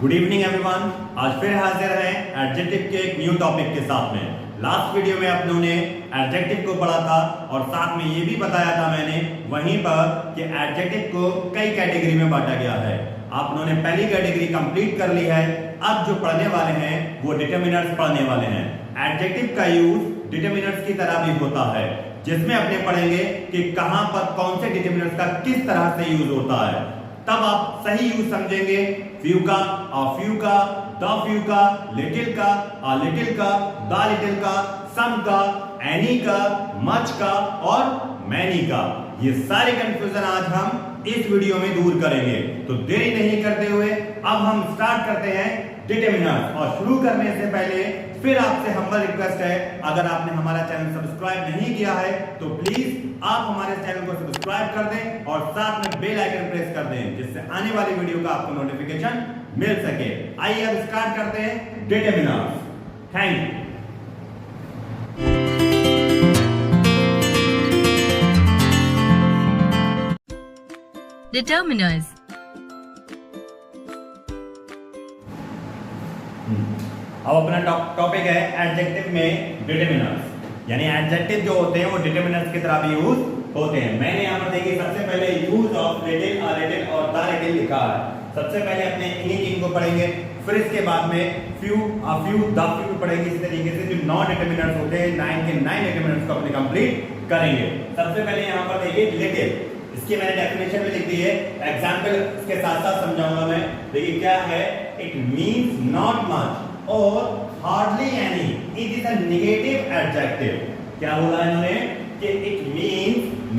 Good evening everyone. आज फिर हाजिर हैं एडजेक्टिव के एक न्यू टॉपिक के साथ में। लास्ट वीडियो में अपनों ने एडजेक्टिव को पढ़ा था और साथ में ये भी बताया था मैंने वहीं पर कि एडजेक्टिव को कई कैटेगरी में बांटा गया है। आप लोगों ने पहली कैटेगरी कंप्लीट कर ली है। अब जो पढ़ने वाले हैं वो डिटरमिनर्स पढ़ने वाले हैं। एडजेक्टिव का यूज डिटरमिनर्स की तरह भी होता है, जिसमें अपने पढ़ेंगे कि कहां पर कौन से डिटरमिनर्स का किस तरह से यूज होता है। तब आप सही यूज समझेंगे फ्यू का, अ फ्यू का, द फ्यू का, लिटिल का, अ लिटिल का, द लिटिल का, सम का, एनी का, मच का और मैनी का। ये सारे कंफ्यूजन आज हम इस वीडियो में दूर करेंगे। तो देरी नहीं करते हुए अब हम स्टार्ट करते हैं डिटरमिनर। और शुरू करने से पहले फिर आपसे हम्बल रिक्वेस्ट है, अगर आपने हमारा चैनल सब्सक्राइब नहीं किया है तो प्लीज आप हमारे चैनल को सब्सक्राइब कर दें और साथ में बेल आइकन प्रेस कर दें, जिससे आने वाली वीडियो का आपको नोटिफिकेशन मिल सके। आइए अब स्टार्ट करते हैं डिटरमिनर्स। Thank you. Determiners. अब अपना टॉपिक है एडजेक्टिव में डिटरमिनर्स। यानी एडजेक्टिव जो होते हैं वो डिटरमिनर्स की तरह भी यूज होते हैं। मैंने यहाँ पर देखिए सबसे पहले use of little, a little और द लिटिल लिखा है। सबसे पहले अपने इन्हीं तीन को पढ़ेंगे, फिर इसके बाद में few, a few, the few पढ़ेंगे। इसी तरीके से जो 9 डिटरमिनर्स होते हैं 9 के 9 डिटरमिनर्स को अपने कंप्लीट करेंगे। सबसे पहले यहाँ पर देखिए लिटिल, इसकी मैंने डेफिनेशन में लिख दी है। एग्जांपल इसके साथ साथ समझाऊंगा मैं। देखिए क्या है, इट मींस नॉट मच और hardly any. It is a negative adjective. क्या बोला इन्होंने कि इट मींस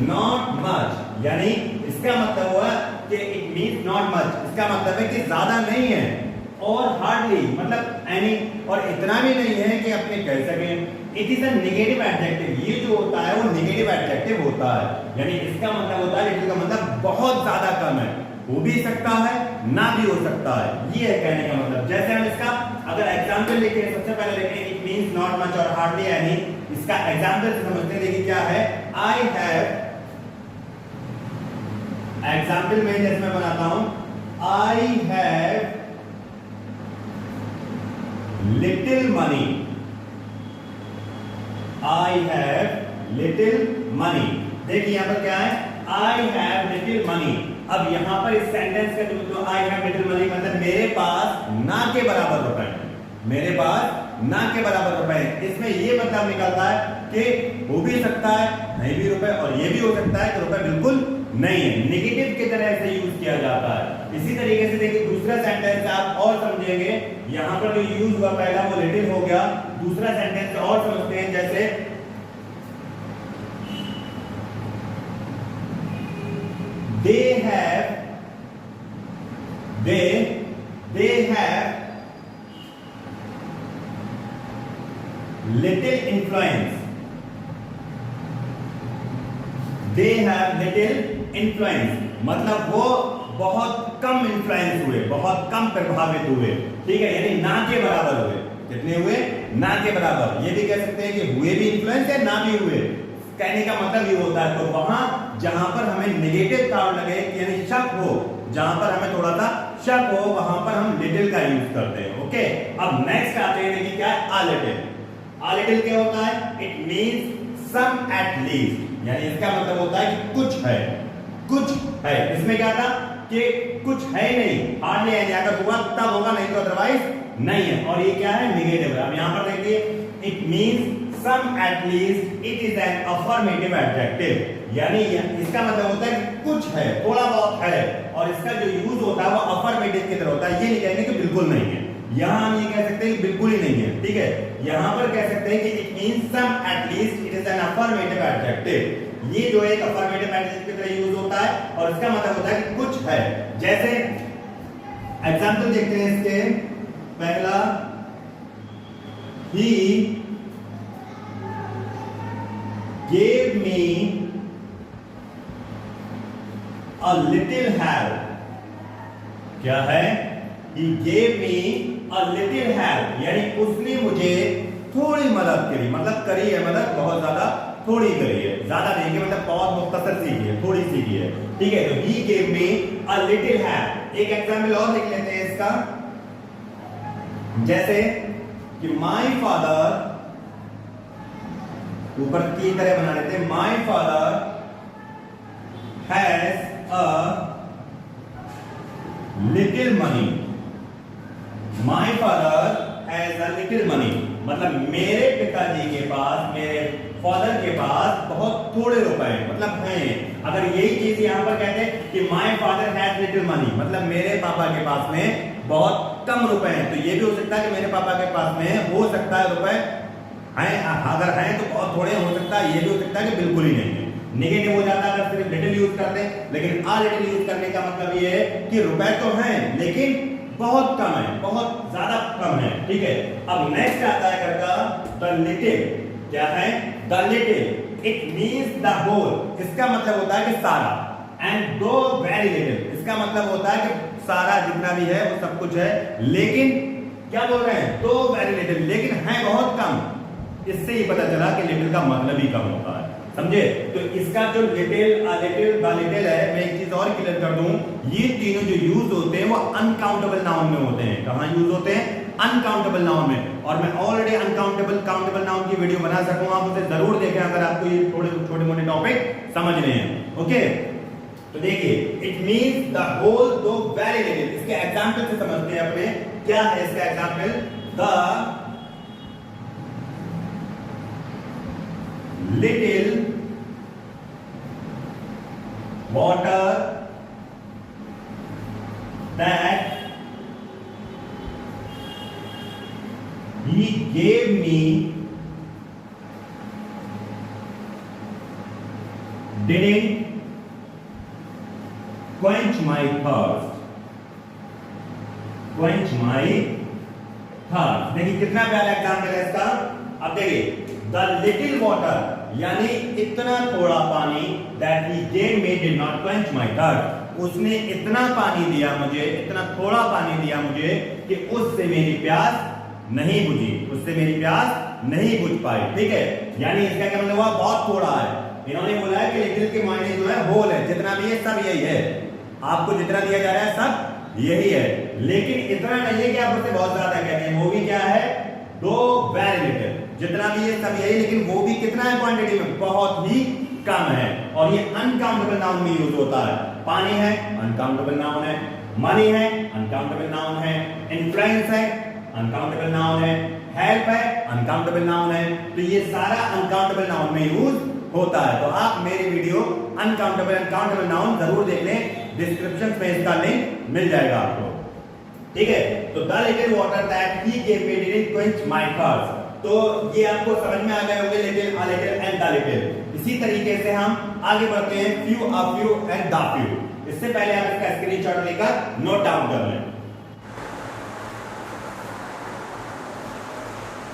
नॉट मच, यानी इसका मतलब हुआ कि इट मींस नॉट मच, इसका मतलब है कि ज्यादा नहीं है, और हार्डली मतलब एनी, और इतना भी नहीं है कि अपने कह सकें। It is a negative adjective. ये जो होता है वो नेगेटिव एडजेक्टिव होता है, यानी इसका मतलब होता है लिटिल का मतलब बहुत ज्यादा कम है, हो भी सकता है ना भी हो सकता है, ये है कहने का मतलब। जैसे हम इसका अगर एग्जांपल लिखें, सबसे पहले लिखें इट मींस नॉट मच और हार्डली एनी। इसका एग्जांपल से समझते हैं। देखिए क्या है, आई हैव, एग्जांपल में जैसे मैं बनाता हूं, I have little money, I have little money. देखिए यहां पर क्या है, आई हैव लिटिल मनी। अब यहां पर इस सेंटेंस का जो आई हैव लिटिल मनी मतलब मेरे पास ना के बराबर रुपए हैं, मेरे पास ना के बराबर रुपए हैं। इसमें ये मतलब निकलता है कि हो भी सकता है नहीं भी रुपए, और ये भी हो सकता है कि रुपए बिल्कुल नहीं है। नेगेटिव की तरह से यूज किया जाता है। इसी तरीके से देखिए दूसरा सेंटेंस आप और समझेंगे। यहां पर जो यूज हुआ पहला वो लिटिल हो गया, दूसरा सेंटेंस और समझते हैं। जैसे they have little influence, they have little influence मतलब वो बहुत कम इन्फ्लुएंस हुए, बहुत कम प्रभावित हुए। ठीक है, यानी ना के बराबर हुए। कितने हुए, ना के बराबर। ये भी कह सकते हैं कि हुए भी इन्फ्लुएंस है ना भी हुए। कहने का मतलब ये होता है। तो वहां जहां पर हमें नेगेटिव साउंड लगे, यानी शक हो, जहां पर हमें थोड़ा सा शक हो, वहां पर हम लिटिल का यूज करते हैं। ओके, अब नेक्स्ट आते हैं। देखिए क्या है, आ लिटिल। आ लिटिल क्या होता है, it means some at least, यानी इसका मतलब होता है कि कुछ है, कुछ है। इसमें क्या था कि कुछ है नहीं, हार्डली है, अगर हुआ तब होगा, नहीं तो अदरवाइज नहीं है। और ये क्या है, नेगेटिव है। अब यहां पर देखिए it means some at least, it is an affirmative adjective, यानी इसका मतलब होता है कि कुछ है, थोड़ा बहुत है, और इसका जो यूज होता है वो अफर्मेटिव की तरह होता है। ये नहीं कहेंगे कि बिल्कुल नहीं है। यहां हम ये कह सकते हैं कि बिल्कुल ही नहीं है। ठीक है, यहां पर कह सकते हैं कि it means some at least, it is an affirmative adjective। ये जो एक अफर्मेटिव एडजेक्टिव की तरह यूज होता है, और इसका मतलब होता है कि कुछ है। जैसे एग्जांपल देखते हैं इसके। पहला, he gave me a little help। क्या है, he gave me a little help, यानी उसने मुझे थोड़ी मदद करी। मतलब करी है, मतलब बहुत ज्यादा थोड़ी करी है, ज्यादा नहीं की, मतलब बहुत मुख्तसर सी की है, थोड़ी सी की है। ठीक है, तो he gave me a little help। एक एग्जाम्पल और लिख लेते हैं इसका। जैसे कि माय फादर, ऊपर की तरह बना लेते हैं, my father has a little money. My father has a little money मतलब मेरे पिताजी के पास, मेरे फादर के पास बहुत थोड़े रुपए हैं, मतलब हैं। अगर यही चीज यहां पर कहते हैं कि my father has little money मतलब मेरे पापा के पास में बहुत कम रुपए हैं, तो ये भी हो सकता है कि मेरे पापा के पास में हो सकता है रुपए हैं, अगर हैं तो बहुत थोड़े, हो सकता है ये भी हो सकता है कि बिल्कुल ही नहीं है। नेगेटिव हो जाता है अगर सिर्फ लिटिल यूज करते हैं, लेकिन आ लिटिल यूज करने का मतलब ये है कि रुपए तो हैं लेकिन बहुत कम है, बहुत ज्यादा कम है। ठीक है, अब नेक्स्ट आता है करका द लिटिल। क्या है? The little, it means the whole, इसका मतलब होता है कि सारा, एंड दो वेरी लिटिल, इसका मतलब होता है कि सारा जितना भी है वो सब कुछ है, लेकिन क्या बोल रहे हैं? दो वेरी लिटिल, लेकिन है बहुत कम। इससे ही पता चला कि लिटिल का मतलब ही कम होता है, समझे? तो इसका जो लिटिल, लिटिल, द लिटिल है, मैं एक चीज और क्लियर कर दूं, ये तीनों जो यूज होते हैं वो अनकाउंटेबल नाउन में होते हैं। कहां यूज होते हैं? अनकाउंटेबल नाउन में। और मैं ऑलरेडी अनकाउंटेबल, काउंटेबल नाउन की वीडियो बना सकूं, आप उसे जरूर देखें अगर आपको ये थोड़े छोटे मोटे टॉपिक समझने हैं। ओके, तो देखिए, इट मींस द होल दो वेरी लिटिल। इसके एग्जांपल से समझते हैं अपने, क्या है इसका example? The little water that he gave me didn't quench my thirst. Quench my thirst. देखिए कितना प्यारा एग्जाम्पल है इसका। अब देखिए, द लिटिल वाटर यानी इतना थोड़ा पानी, that he gave me did not quench my thirst, उसने इतना पानी दिया मुझे, इतना थोड़ा पानी दिया मुझे कि उससे मेरी प्यास नहीं बुझी, उससे मेरी प्यास नहीं बुझ पाई। ठीक है, यानी इसका क्या मतलब हुआ? बहुत थोड़ा है। इन्होंने बोला है कि लिटिल के मायने जो है होल है, जितना भी है सब यही है, आपको जितना दिया जा रहा है सब यही है, लेकिन इतना नहीं है कि आप उससे बहुत ज्यादा कहते हैं। वो भी क्या है? दो वेरी लिटिल, जितना भी है सब यही, लेकिन वो भी कितना है क्वांटिटी में? बहुत ही कम है। और ये अनकाउंटेबल नाउन में यूज होता है। पानी है, अनकाउंटेबल नाउन है। मनी है, अनकाउंटेबल नाउन है। इन्फ्लुएंस है, अनकाउंटेबल नाउन है। हेल्प है, अनकाउंटेबल नाउन है। तो ये सारा अनकाउंटेबल नाउन में यूज होता है। तो आप मेरी वीडियो अनकाउंटेबल नाउन जरूर देख लें, डिस्क्रिप्शन में इसका लिंक मिल जाएगा आपको। ठीक है, तो the little water that he gave me didn't quench my thirst. तो ये आपको समझ में आ गए होंगे, little, a little and the little. इसी तरीके से हम आगे बढ़ते हैं, few, a few and the few. इससे पहले आप इसका स्क्रीनशॉट लेकर नोट डाउन कर लें।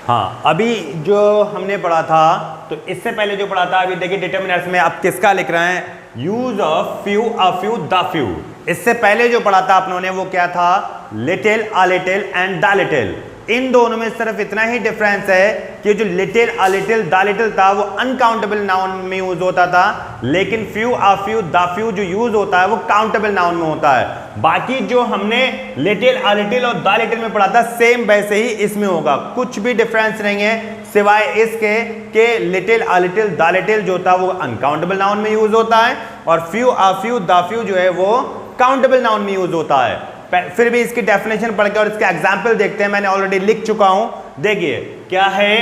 हाँ, अभी जो हमने पढ़ा था, तो इससे पहले जो पढ़ा था, अभी देखिए डिटरमिनर्स में आप किसका लिख रहे हैं? Use of few, a few, the few. इससे पहले जो पढ़ा था अपनों ने वो क्या था? Little, a little and the little. इन दोनों में सिर्फ इतना ही डिफरेंस है कि जो little, a little, the little था वो अनकाउंटेबल नाउन में यूज होता था, लेकिन few, a few, the few जो यूज होता है वो काउंटेबल नाउन में होता है। बाकी जो हमने लिटिल, अ लिटिल और द लिटिल में पढ़ा था, सेम वैसे ही इसमें होगा, कुछ भी डिफरेंस नहीं है, सिवाय इसके कि little, a little, the little जो था वो अनकाउंटेबल नाउन में यूज होता है, और few, a few, the few जो है वो काउंटेबल नाउन में यूज होता है। फिर भी इसकी डेफिनेशन पढ़ के और इसके एग्जाम्पल देखते हैं, मैंने ऑलरेडी लिख चुका हूं। देखिए क्या है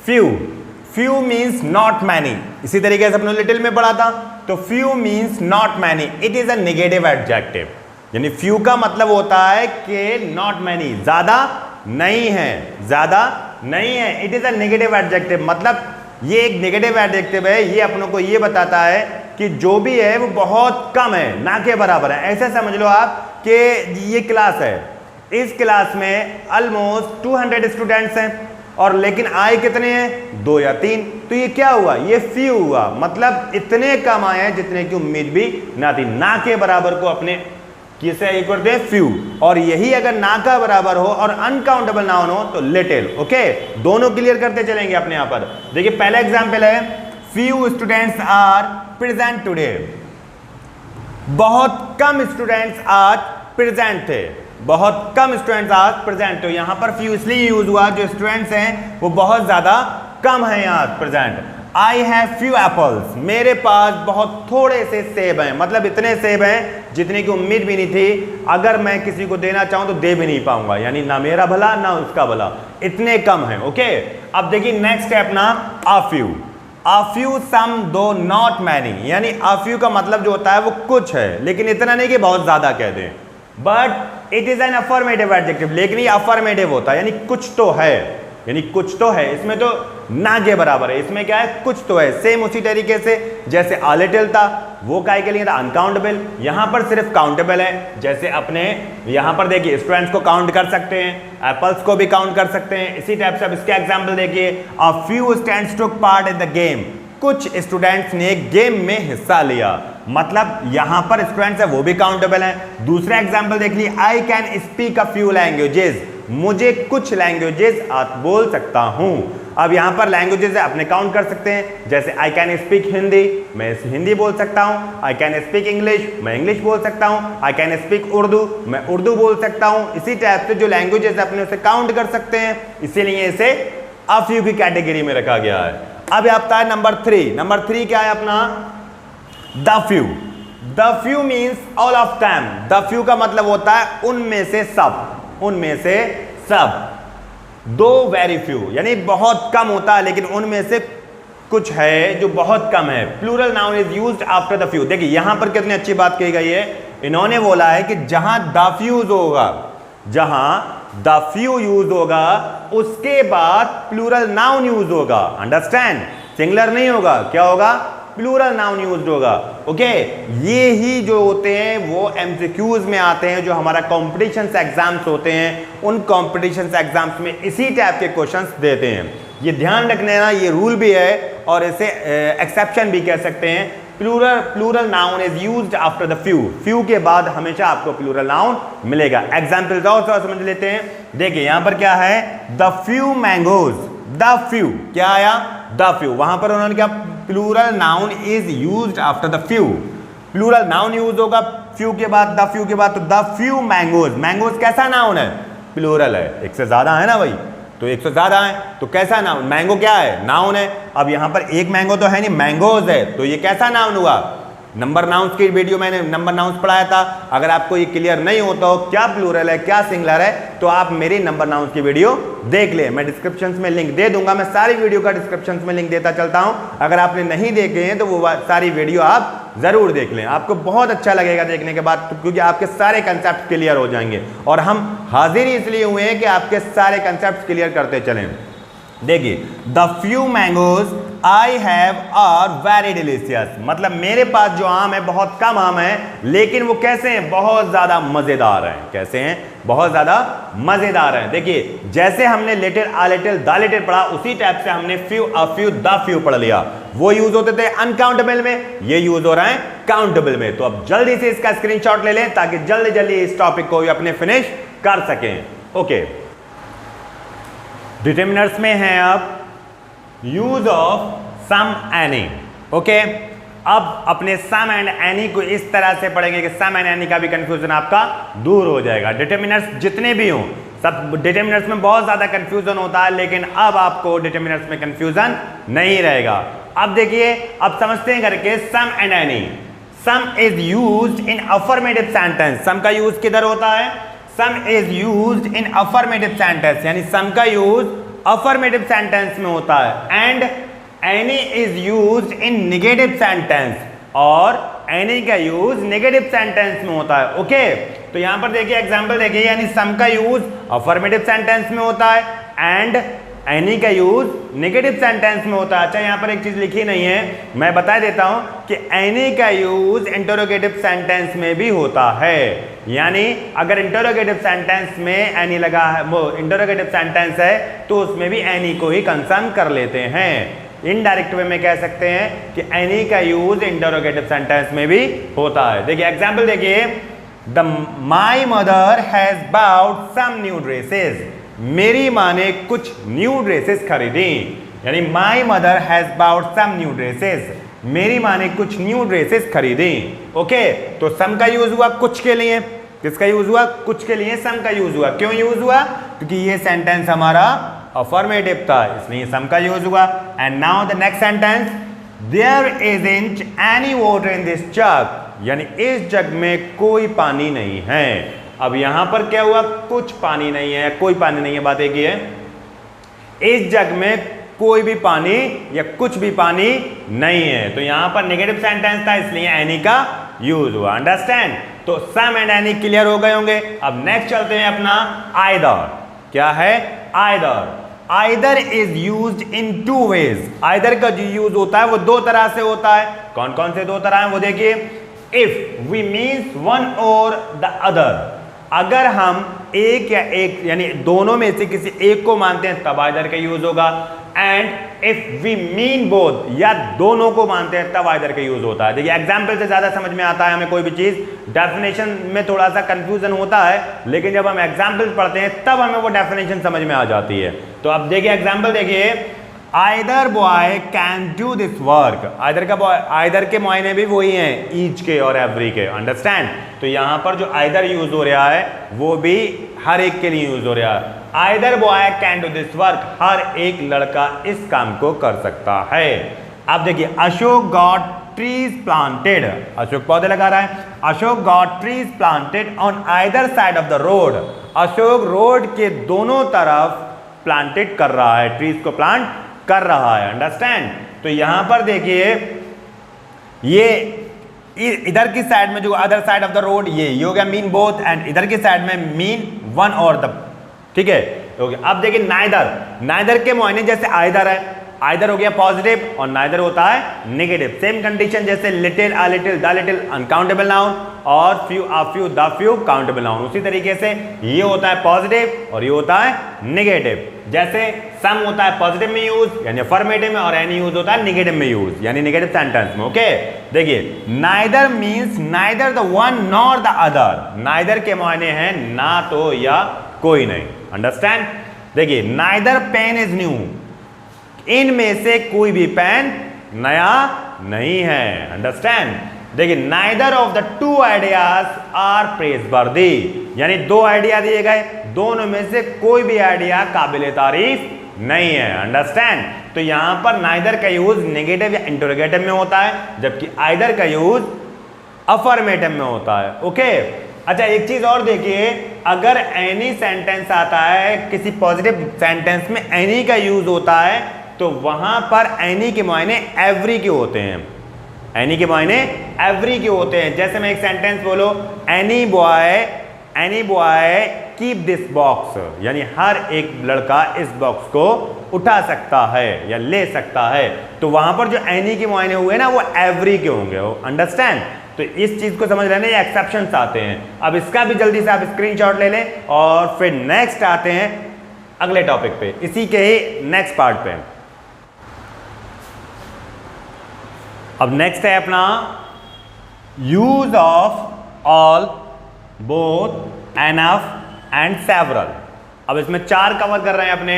few. Few means not many. इसी तरीके से अपने लिटिल में पढ़ा था, तो few means not many, it is a negative adjective. यानी फ्यू का मतलब होता है कि नॉट मैनी, ज्यादा नहीं है, ज्यादा नहीं है। It is a negative adjective, मतलब ये एक नेगेटिव एडजेक्टिव है। ये अपनों को ये बताता है कि जो भी है वो बहुत कम है, ना के बराबर है। ऐसे समझ लो आप कि ये क्लास है, इस क्लास में ऑलमोस्ट 200 स्टूडेंट्स हैं, और लेकिन आए कितने हैं? 2 या 3। तो ये क्या हुआ? ये फ्यू हुआ, मतलब इतने कम आए हैं जितने की उम्मीद भी ना थी। ना के बराबर को अपने किसे इक्वल करते हैं? फ्यू। और यही अगर ना का बराबर हो और अनकाउंटेबल नाउन हो तो लिटिल। ओके, दोनों क्लियर करते चलेंगे अपने यहां पर। देखिए पहला एग्जांपल है, few students are present today. बहुत कम स्टूडेंट्स आज प्रेजेंट थे। बहुत कम स्टूडेंट्स आज प्रेजेंट। तो यहाँ पर फ्यू इसलिए यूज हुआ, जो स्टूडेंट्स हैं वो बहुत ज्यादा कम है यहाँ present. I have few apples, मेरे पास बहुत थोड़े से सेब हैं, मतलब इतने सेब हैं जितने की उम्मीद भी नहीं थी, अगर मैं किसी को देना चाहूं तो दे भी नहीं पाऊंगा, यानी ना मेरा भला ना उसका भला, इतने कम हैं। ओके, अब देखिए नेक्स्ट स्टेप ना, आ फ्यू। आ फ्यू सम दो नॉट मैनी, यानी आ फ्यू का मतलब जो होता है वो कुछ है, लेकिन इतना नहीं कि बहुत ज्यादा कह दें। But it is an affirmative adjective, लेकिन ये अफर्मेटिव होता है, यानी कुछ तो है, यानी कुछ तो है, इसमें तो ना के बराबर है, इसमें क्या है, कुछ तो है। सेम उसी तरीके से जैसे आ लिटिल था, वो काय के लिए था, अनकाउंटेबल, यहां पर सिर्फ काउंटेबल है। जैसे अपने यहां पर देखिए स्टूडेंट्स को काउंट कर सकते हैं, एप्पल्स को भी काउंट कर सकते हैं। इसी टाइप से अब इसके एग्जांपल देखिए, a few students took part in the game, कुछ स्टूडेंट्स ने गेम में हिस्सा लिया, मतलब यहां पर स्टूडेंट्स है वो भी काउंटेबल है। दूसरा एग्जांपल देख लीजिए, I can speak a few languages, मुझे कुछ लैंग्वेजेस बोल सकता हूं। अब यहां पर लैंग्वेजेस है, अपने काउंट कर सकते हैं, जैसे आई कैन स्पीक हिंदी, मैं हिंदी बोल सकता हूं। आई कैन स्पीक इंग्लिश, मैं इंग्लिश बोल सकता हूं। आई कैन स्पीक उर्दू, मैं उर्दू बोल सकता हूं। इसी टाइप से जो लैंग्वेजेस है अपने उसे काउंट कर सकते हैं, इसीलिए इसे अ फ्यू की कैटेगरी में रखा गया है। अब आता है नंबर 3। नंबर 3 क्या है अपना, the few. The few means all of them, the few का मतलब होता है उनमें से सब, उनमें से सब। दो वेरी फ्यू, यानी बहुत कम होता है, लेकिन उनमें से कुछ है जो बहुत कम है। Plural noun is used after the few. देखिए यहां पर कितनी अच्छी बात कही गई है, इन्होंने बोला है कि जहां द फ्यू होगा, जहां द फ्यू यूज होगा उसके बाद प्लूरल नाउन यूज होगा। अंडरस्टैंड, सिंगुलर नहीं होगा, क्या होगा, प्लूरल नाउन यूज्ड होगा। ओके, ये ही जो होते हैं वो एमसीक्यूज में आते हैं, जो हमारा कॉम्पिटिशन्स एग्जाम्स होते हैं, उन कॉम्पिटिशन्स एग्जाम्स में इसी टाइप के क्वेश्चंस देते हैं। ये ध्यान रखने ना, ये रूल भी है और इसे एक्सेप्शन भी कह सकते हैं। Plural noun is used after the few, few के बाद हमेशा आपको प्लूरल नाउन मिलेगा। एग्जाम्पल और समझ लेते हैं। देखिए यहां पर क्या है, the few mangoes, the few क्या आया, द फ्यू, वहां पर उन्होंने क्या, plural noun is used after the few, plural noun use होगा फ्यू के बाद, द फ्यू के बाद, तो द फ्यू मैंगोज। मैंगोज कैसा नाउन है, प्लूरल है, एक से ज्यादा है ना भाई, तो एक से ज्यादा है, तो कैसा नाउन, मैंगो क्या है, नाउन है। अब यहां पर एक मैंगो तो है नहीं, मैंगोज है, तो ये कैसा नाउन हुआ। नंबर नाउन्स की वीडियो मैंने नंबर नाउन्स पढ़ाया था, अगर आपको ये क्लियर नहीं होता हो क्या प्लूरल है क्या सिंगुलर है, तो आप मेरी नंबर नाउन्स की वीडियो देख ले, मैं डिस्क्रिप्शन में लिंक दे दूंगा, मैं सारी वीडियो का डिस्क्रिप्शन में लिंक देता चलता हूं। अगर आपने नहीं देखे हैं तो वो सारी वीडियो आप जरूर देख लें, आपको बहुत अच्छा लगेगा देखने के बाद, क्योंकि आपके सारे कंसेप्ट क्लियर हो जाएंगे। और हम हाजिर ही इसलिए हुए हैं कि आपके सारे कंसेप्ट क्लियर करते चलें। देखिए, the few mangoes I have are very delicious, मतलब मेरे पास जो आम है बहुत कम आम है, लेकिन वो कैसे हैं, बहुत ज्यादा मजेदार हैं। कैसे हैं, बहुत ज्यादा मजेदार हैं। देखिए जैसे हमने little, uh little, the little पढ़ा, उसी टाइप से हमने few, a few, the few पढ़ लिया। वो यूज होते थे अनकाउंटेबल में, ये यूज हो रहा है काउंटेबल में। तो अब जल्दी से इसका स्क्रीनशॉट ले लें ताकि जल्दी जल्दी इस टॉपिक को अपने फिनिश कर सकें। ओके, डिटरमिनर्स में है अब use of some any. Okay, अब अपने सम एंड एनी को इस तरह से पढ़ेंगे कि सम एंड एनी का भी कंफ्यूजन आपका दूर हो जाएगा। डिटरमिनर्स जितने भी हों, सब डिटरमिनर्स में बहुत ज्यादा कंफ्यूजन होता है, लेकिन अब आपको डिटरमिनर्स में कंफ्यूजन नहीं रहेगा। अब देखिए, अब समझते हैं करके some and any. Some is used in affirmative sentence, some का यूज किधर होता है, some is used in affirmative sentence, यानी सम का यूज अफर्मेटिव सेंटेंस में होता है। And any is used in negative sentence, और एनी का यूज नेगेटिव सेंटेंस में होता है। ओके, तो यहां पर देखिए एग्जांपल देखिए, यानी सम का यूज अफर्मेटिव सेंटेंस में होता है एंड एनी का यूज नेगेटिव सेंटेंस में होता है। अच्छा, यहां पर एक चीज लिखी नहीं है, मैं बता देता हूं कि एनी का यूज इंटरोगेटिव सेंटेंस में भी होता है, यानी अगर इंटरोगेटिव सेंटेंस में एनी लगा है, वो इंटरोगेटिव सेंटेंस है, तो उसमें भी एनी को ही कंसर्न कर लेते हैं। इनडायरेक्ट वे में कह सकते हैं कि एनी का यूज इंटरोगेटिव सेंटेंस में भी होता है। देखिए एग्जांपल देखिए, the my mother has bought some new dresses, मेरी माँ ने कुछ न्यू ड्रेसेस खरीदी, यानी my mother has bought some new dresses, मेरी माँ ने कुछ न्यू ड्रेसेस खरीदी। ओके, तो सम का यूज हुआ कुछ के लिए, किसका यूज हुआ? कुछ के लिए सम का यूज हुआ। क्यों यूज हुआ? क्योंकि ये सेंटेंस हमारा अफर्मेटिव था, इसलिए सम का यूज हुआ। And now the next sentence, there isn't any water in this jug, यानी इस जग में कोई पानी नहीं है। अब यहां पर क्या हुआ? कुछ पानी नहीं है, कोई पानी नहीं है, बात एक ही है। इस जग में कोई भी पानी या कुछ भी पानी नहीं है, तो यहां पर नेगेटिव सेंटेंस था, इसलिए एनी का यूज हुआ। अंडरस्टैंड? तो सम एंड एनी क्लियर हो गए होंगे। अब नेक्स्ट चलते हैं अपना आइदर। क्या है? Either. Either is used in two ways. Either का जो यूज होता है वो दो तरह से होता है। कौन कौन से दो तरह हैं वो देखिए। इफ वी मीन्स वन और द अदर, अगर हम एक या एक यानी दोनों में से किसी एक को मानते हैं तब आइदर का यूज होगा। And if we mean both, या दोनों को मानते हैं तब आइदर का यूज होता है। देखिए एग्जाम्पल से ज्यादा समझ में आता है हमें कोई भी चीज, डेफिनेशन में थोड़ा सा कंफ्यूजन होता है, लेकिन जब हम एग्जाम्पल पढ़ते हैं तब हमें वो डेफिनेशन समझ में आ जाती है। तो अब देखिए एग्जाम्पल देखिए, either boy can do this work. Either का बॉय, आइदर के मायने भी वही हैं, ईच के और एवरी के। अंडरस्टैंड? तो यहां पर जो आइदर यूज हो रहा है वो भी हर एक के लिए यूज हो रहा है। Either boy can do this work, हर एक लड़का इस काम को कर सकता है। अब देखिए, Ashok got trees planted, Ashok पौधे लगा रहा है। Ashok got trees planted on either side of the road. Ashok road के दोनों तरफ प्लांटेड कर रहा है, ट्रीज को प्लांट कर रहा है। अंडरस्टैंड? तो यहां पर देखिए, ये इधर की साइड में जो other side of the road, ये हो गया मीन बोथ, एंड इधर की साइड में मीन वन और द, ठीक है, हो गया। अब देखिए नाइदर, नाइदर के मायने जैसे आइदर है, आइदर हो गया पॉजिटिव और नाइदर होता है नेगेटिव। सेम कंडीशन जैसे little, a little, the little uncountable noun और few, a few, the few countable noun. उसी तरीके से ये होता है पॉजिटिव और ये होता है नेगेटिव। जैसे सम होता है पॉजिटिव में यूज यानी अफर्मेटिव में, और एनी यूज होता है नेगेटिव में यूज यानी नेगेटिव सेंटेंस में। ओके, देखिए neither means neither the one nor the other. Neither के मायने हैं ना तो या कोई नहीं। अंडरस्टैंड? देखिए नाइदर पेन इज न्यू, इनमें से कोई भी पेन नया नहीं है। अंडरस्टैंड? देखिए neither of the two ideas are praiseworthy, यानी दो आइडिया दिए गए, दोनों में से कोई भी आइडिया काबिले तारीफ नहीं है। अंडरस्टैंड? तो यहां पर नाइदर का यूज नेगेटिव या इंटरोगेटिव में होता है, जबकि आइदर का यूज अफर्मेटिव में होता है। ओके, अच्छा एक चीज और देखिए, अगर एनी सेंटेंस आता है, किसी पॉजिटिव सेंटेंस में एनी का यूज होता है, तो वहां पर एनी के मायने एवरी के होते हैं। एनी के मायने एवरी के होते हैं। जैसे मैं एक सेंटेंस बोलो, any boy keep this box, यानी हर एक लड़का इस बॉक्स को उठा सकता है या ले सकता है, तो वहां पर जो एनी के मायने हुए ना वो एवरी के होंगे। अंडरस्टैंड? तो इस चीज को समझ लेना, ये एक्सेप्शंस आते हैं। अब इसका भी जल्दी से आप स्क्रीनशॉट ले लें और फिर नेक्स्ट आते हैं अगले टॉपिक पे, इसी के ही नेक्स्ट पार्ट पे। अब नेक्स्ट है अपना use of all, both, enough and several. अब इसमें चार कवर कर रहे हैं अपने।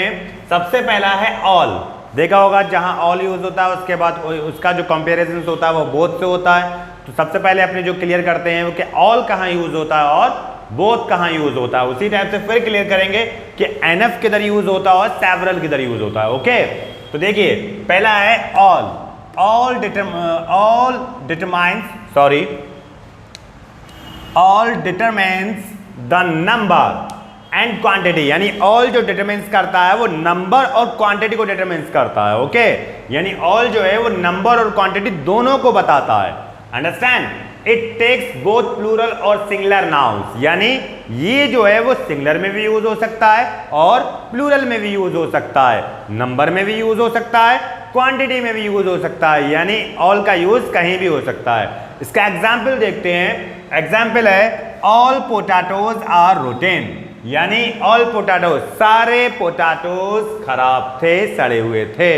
सबसे पहला है ऑल। देखा होगा जहां ऑल यूज होता है उसके बाद उसका जो कंपेरिजन होता है वो बोथ से होता है। तो सबसे पहले अपने जो क्लियर करते हैं वो कि ऑल कहां यूज होता है और बोथ कहां यूज होता है। उसी टाइप से फिर क्लियर करेंगे कि एनफ किधर यूज होता है और सेवरल किधर यूज होता है। ओके, तो देखिए पहला है all. all determines the number and quantity, यानी all जो determines करता है वो number और quantity को determines करता है। ओके, यानी all जो है वो number और quantity दोनों को बताता है। Understand? It takes both plural और सिंगुलर नाउन्स, यानी ये जो है वो सिंगुलर में भी यूज हो सकता है और प्लूरल में भी यूज हो सकता है, नंबर में भी यूज हो सकता है, क्वांटिटी में भी यूज हो सकता है, यानी ऑल का यूज कहीं भी हो सकता है। इसका एग्जाम्पल देखते हैं। एग्जाम्पल है ऑल पोटैटोज आर रोटेन, यानी ऑल पोटैटोज, सारे पोटैटोज खराब थे, सड़े हुए थे।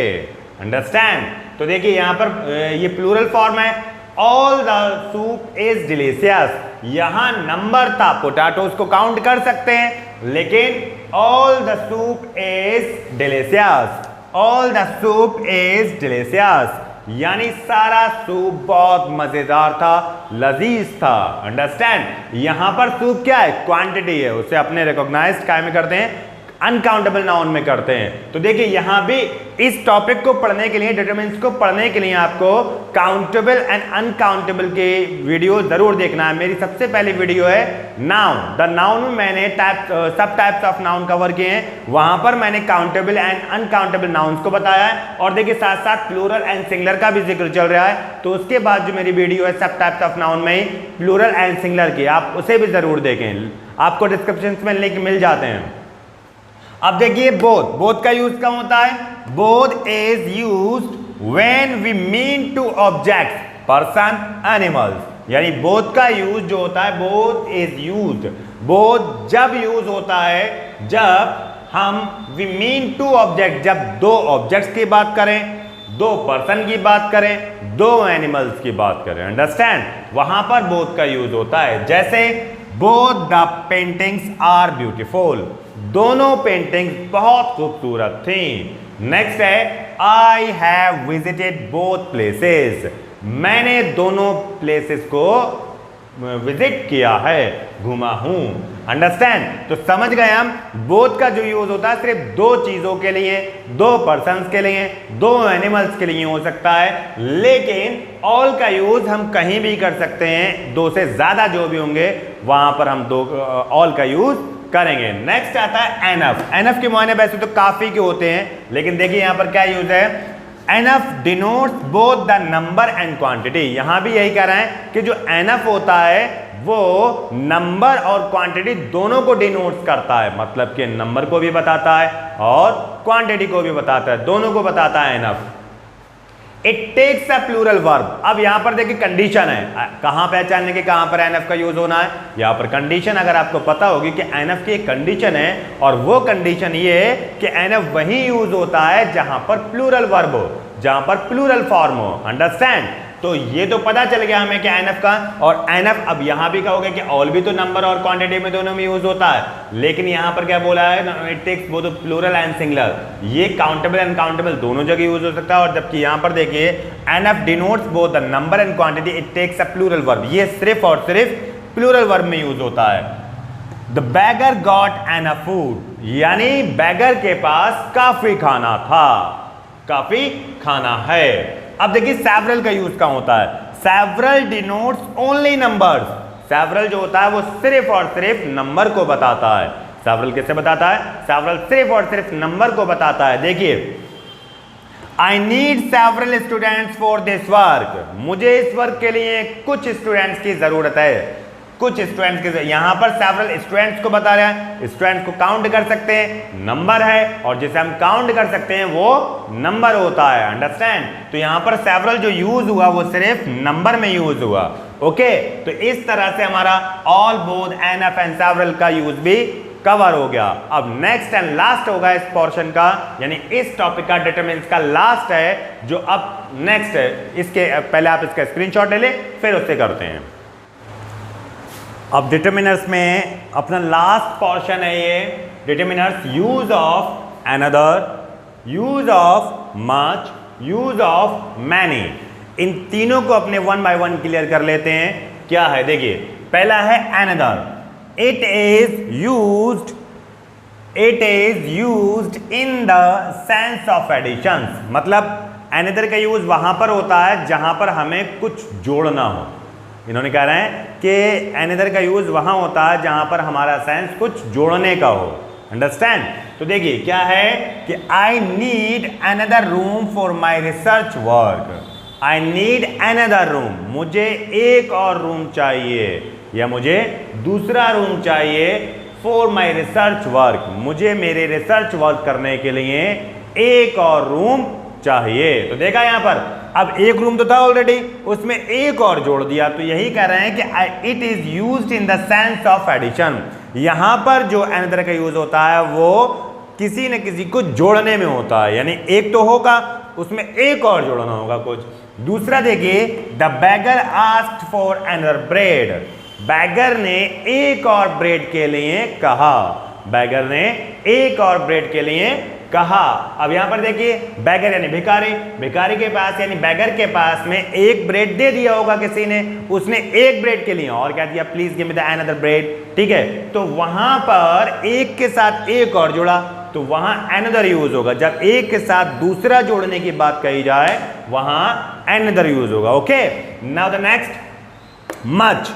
अंडरस्टैंड? तो देखिए यहां पर ये प्लूरल फॉर्म है। All the soup is delicious, यहां नंबर था, पोटैटोज को काउंट कर सकते हैं, लेकिन all the soup is delicious, all the soup is delicious, यानी सारा सूप बहुत मजेदार था, लजीज था। अंडरस्टैंड, यहां पर सूप क्या है, क्वांटिटी है, उसे अपने रिकॉग्नाइज्ड काय में करते हैं, अनकाउंटेबल नाउन में करते हैं। तो देखिए यहां भी इस टॉपिक को पढ़ने के लिए, डिटरमिनेंट्स को पढ़ने के लिए आपको काउंटेबल एंड अनकाउंटेबल के वीडियो जरूर देखना है। मेरी सबसे पहली वीडियो है नाउन, द नाउन में मैंने सब टाइप्स ऑफ नाउन कवर किए हैं, वहां पर मैंने काउंटेबल एंड अनकाउंटेबल नाउन्स को बताया है। और देखिए साथ साथ प्लूरल एंड सिंगुलर का भी जिक्र चल रहा है, तो उसके बाद जो मेरी वीडियो है सब टाइप्स ऑफ नाउन में प्लूरल एंड सिंगुलर की, आप उसे भी जरूर देखें, आपको डिस्क्रिप्शन में लिंक मिल जाते हैं। अब देखिए बोथ का यूज कब होता है, both is used when we mean two object person animals, यानी बोथ का यूज जो होता है, बोथ इज यूज्ड, बोथ जब यूज होता है जब हम वी मीन टू ऑब्जेक्ट, जब दो ऑब्जेक्ट्स की बात करें, दो पर्सन की बात करें, दो एनिमल्स की बात करें। अंडरस्टैंड, वहां पर बोथ का यूज होता है। जैसे both the paintings are beautiful, दोनों पेंटिंग्स बहुत खूबसूरत थी। नेक्स्ट है I have visited both places, मैंने दोनों प्लेसेस को विजिट किया है, घूमा हूं। अंडरस्टैंड, तो समझ गए हम बोथ का जो यूज होता है सिर्फ दो चीजों के लिए, दो पर्सन्स के लिए, दो एनिमल्स के लिए हो सकता है, लेकिन ऑल का यूज हम कहीं भी कर सकते हैं, दो से ज्यादा जो भी होंगे वहां पर हम दो ऑल का यूज करेंगे। नेक्स्ट आता है एनफ। एनफ के मायने वैसे तो काफी के होते हैं, लेकिन देखिए यहां पर क्या यूज है, enough denotes both the number and quantity. यहां भी यही कह रहे हैं कि जो एनफ होता है वो नंबर और क्वांटिटी दोनों को डिनोट्स करता है, मतलब कि नंबर को भी बताता है और क्वांटिटी को भी बताता है, दोनों को बताता है enough. It takes a plural verb, अब यहां पर देखिए कंडीशन है, कहां पहचानने के कहां पर एनएफ का यूज होना है, यहां पर कंडीशन अगर आपको पता होगी कि एनएफ की एक कंडीशन है, और वो कंडीशन ये है कि एनएफ वही यूज होता है जहां पर प्लूरल वर्ब हो, जहां पर प्लूरल फॉर्म हो। अंडरस्टैंड, तो ये तो पता चल गया हमें कि एनएफ का, और एनएफ अब यहां भी कहोगे कि ऑल भी तो नंबर और क्वांटिटी में दोनों में यूज होता है, लेकिन यहां पर क्या बोला है, it takes both plural and singular, ये काउंटेबल एंड काउंटेबल दोनों जगह यूज हो सकता है। और जबकि यहां पर देखिए enough denotes both the number and quantity, it takes a plural verb, ये सिर्फ और सिर्फ प्लूरल वर्ब में यूज होता है। The bagger got enough food, यानी बैगर के पास काफी खाना था, काफी खाना है। अब देखिए सेवरल का यूज कहां होता है, several denotes only numbers, several जो होता है वो सिर्फ और सिर्फ नंबर को बताता है। सेवरल किसे बताता है, सेवरल सिर्फ और सिर्फ नंबर को बताता है। देखिए I need several students for this work, मुझे इस वर्क के लिए कुछ स्टूडेंट्स की जरूरत है, कुछ स्टूडेंट्स के, यहां पर सेवरल स्टूडेंट्स को बता रहा है, स्टूडेंट्स को काउंट कर सकते हैं, नंबर है, और जिसे हम काउंट कर सकते हैं वो नंबर होता है। अंडरस्टैंड, तो यहां पर सेवरल जो यूज हुआ वो सिर्फ नंबर में यूज हुआ। ओके, तो इस तरह से हमारा all, both, NF and several का यूज भी कवर हो गया। अब नेक्स्ट एंड लास्ट होगा इस पोर्शन का, यानी इस टॉपिक का डिटरमिनेंट्स का लास्ट है, जो अब नेक्स्ट है, इसके पहले आप इसका स्क्रीनशॉट ले ले, फिर उससे करते हैं। अब डिटरमिनर्स में अपना लास्ट पोर्शन है ये, determiners, use of another, use of much, use of many. इन तीनों को अपने वन बाय वन क्लियर कर लेते हैं। क्या है देखिए, पहला है another, it is used in the sense of addition, मतलब अनदर का यूज वहां पर होता है जहां पर हमें कुछ जोड़ना हो। इन्होंने कह रहे हैं कि अनदर का यूज वहां होता है जहां पर हमारा सेंस कुछ जोड़ने का हो। अंडरस्टैंड, तो देखिए क्या है कि I need another room for my research work, I need another room, मुझे एक और रूम चाहिए, या मुझे दूसरा रूम चाहिए, फॉर माई रिसर्च वर्क, मुझे मेरे रिसर्च वर्क करने के लिए एक और रूम चाहिए। तो देखा यहां पर, अब एक रूम तो था ऑलरेडी, उसमें एक और जोड़ दिया, तो यही कह रहे हैं कि it is used in the sense of addition. यहां पर जो अनदर का यूज होता है वो किसी न किसी को जोड़ने में होता है, यानी एक तो होगा उसमें एक और जोड़ना होगा कुछ। दूसरा देखिए, the beggar asked for another bread, beggar ने एक और ब्रेड के लिए कहा, बैगर ने एक और ब्रेड के लिए कहा। अब यहां पर देखिए बैगर यानी भिखारी, भिखारी के पास यानी बैगर के पास में एक ब्रेड दे दिया होगा किसी ने, उसने एक ब्रेड के लिए और क्या दिया, please give me the another bread, ठीक है। तो वहां पर एक के साथ एक और जुड़ा तो वहां अनदर यूज होगा। जब एक के साथ दूसरा जोड़ने की बात कही जाए वहां अनदर यूज होगा। Okay, now the next much.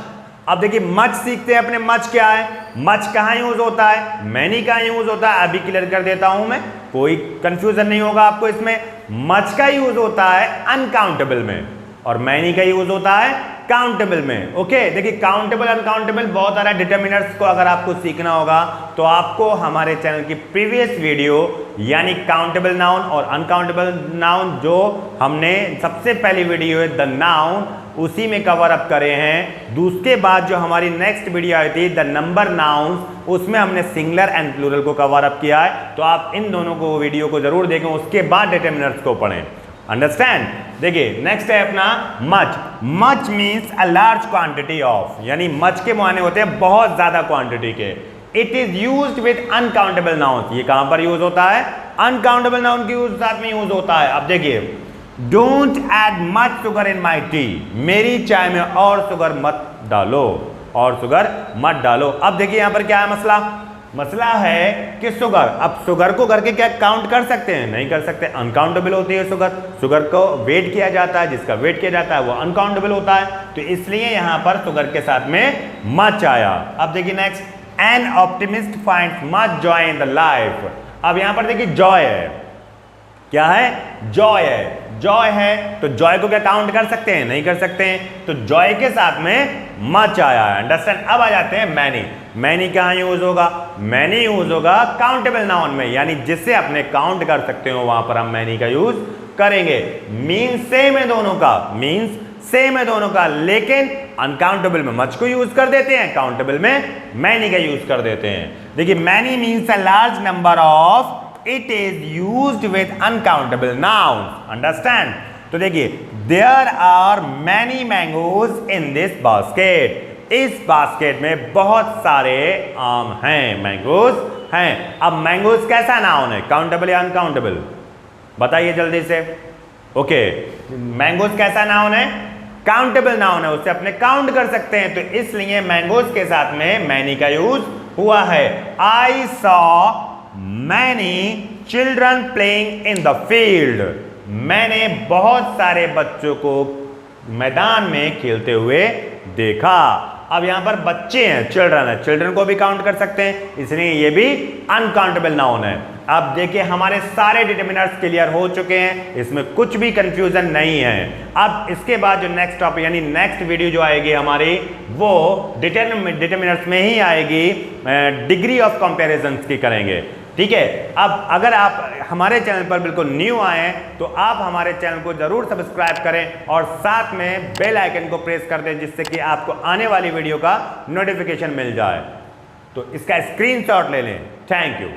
अब देखिए मच सीखते हैं अपने। मच क्या है, मच कहां यूज होता है, मैनी कहां यूज होता है, अभी क्लियर कर देता हूं मैं, कोई कंफ्यूजन नहीं होगा आपको इसमें। मच का यूज होता है अनकाउंटेबल में और मैनी का यूज होता है काउंटेबल में। ओके, देखिए काउंटेबल अनकाउंटेबल बहुत सारा डिटर्मिनर्स को अगर आपको सीखना होगा तो आपको हमारे चैनल की प्रीवियस वीडियो यानी काउंटेबल नाउन और अनकाउंटेबल नाउन जो हमने सबसे पहली वीडियो है द नाउन, उसी में कवर अप करे हैं। दूसरे बाद जो हमारी नेक्स्ट वीडियो आई थी द नंबर नाउन, उसमें हमने सिंगुलर एंड प्लूरल को कवर अप किया है। तो आप इन दोनों को वीडियो को जरूर देखें, उसके बाद डिटर्मिनर्स को पढ़ें। अंडरस्टैंड। देखिए नेक्स्ट है अपना much. Much means a large quantity of, यानी मच के माने होते हैं बहुत ज्यादा क्वांटिटी के। It is used with uncountable noun. ये कहां पर यूज होता है, अनकाउंटेबल नाउन के यूज साथ में यूज होता है। अब देखिए don't add much sugar in my T, मेरी चाय में और शुगर मत डालो, और शुगर मत डालो। अब देखिए यहां पर क्या है मसला, मसला है कि शुगर, अब शुगर को करके क्या काउंट कर सकते हैं, नहीं कर सकते, अनकाउंटेबल होती है शुगर। शुगर को वेट किया जाता है, जिसका वेट किया जाता है वो अनकाउंटेबल होता है, तो इसलिए यहां पर शुगर के साथ में मच आया। अब देखिए next, an optimist finds much joy in the life. अब यहां पर देखिए जॉय है, क्या है, जॉय है। जॉय है तो जॉय को क्या काउंट कर सकते हैं, नहीं कर सकते हैं, तो जॉय के साथ में मच आया है। अंडरस्टैंड। अब आ जाते हैं मैनी। मैनी कहां यूज होगा, मैनी यूज होगा काउंटेबल नाउन में, यानी जिससे अपने काउंट कर सकते हो वहां पर हम मैनी का यूज करेंगे। मीन्स सेम है दोनों का, मीन्स सेम है दोनों का, लेकिन अनकाउंटेबल में मच को यूज कर देते हैं, काउंटेबल में मैनी का यूज कर देते हैं। देखिए many means a large number of, it is used with uncountable nouns. Understand? तो देखिए there are many mangoes in this basket. इस बास्केट में बहुत सारे आम हैं, मैंगोज हैं। अब मैंगोज कैसा नाउन है, काउंटेबल या अनकाउंटेबल, बताइए जल्दी से। ओके, मैंगोज कैसा नाउन है, काउंटेबल नाउन है, उससे अपने काउंट कर सकते हैं, तो इसलिए मैंगोज के साथ में मैनी का यूज हुआ है। I saw many children playing in the field. मैंने बहुत सारे बच्चों को मैदान में खेलते हुए देखा। अब यहां पर बच्चे हैं, चिल्ड्रन है, चिल्ड्रन को भी काउंट कर सकते हैं, इसलिए ये भी अनकाउंटेबल नाउन है। अब देखिए हमारे सारे डिटर्मिनर्स क्लियर हो चुके हैं, इसमें कुछ भी कंफ्यूजन नहीं है। अब इसके बाद जो नेक्स्ट टॉपिक यानी नेक्स्ट वीडियो जो आएगी हमारी, वो डिटर्मिनर्स में ही आएगी, डिग्री ऑफ कंपैरिजन की करेंगे, ठीक है। अब अगर आप हमारे चैनल पर बिल्कुल न्यू आए हैं तो आप हमारे चैनल को जरूर सब्सक्राइब करें और साथ में बेल आइकन को प्रेस कर दें, जिससे कि आपको आने वाली वीडियो का नोटिफिकेशन मिल जाए। तो इसका स्क्रीनशॉट ले लें। Thank you.